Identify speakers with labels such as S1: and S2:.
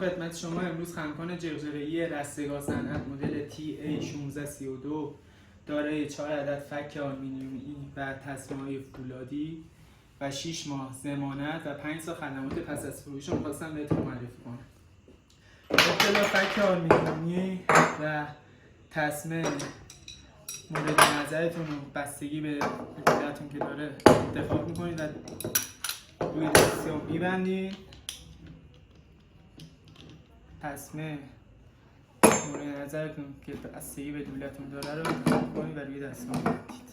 S1: خدمت شما امروز خمکان جرجره‌ای رستگار صنعت مدل TA1632 دارای 4 عدد فک آلومینیومی و تسمه‌های فولادی و 6 ماه ضمانت و 5 تا خدمات پس از فروش رو می‌خواستم بهتون معرفی کنم. ابتدا فک آلومینیومی و تسمه مورد نظرتون رو بستگی به دولتون که داره انتخاب می‌کنید و روی دستی می‌بندید. تسمه مورد نظرتون که بستگی به دولتون داره رو انتخاب کنید و روی دستگاه می‌بندید.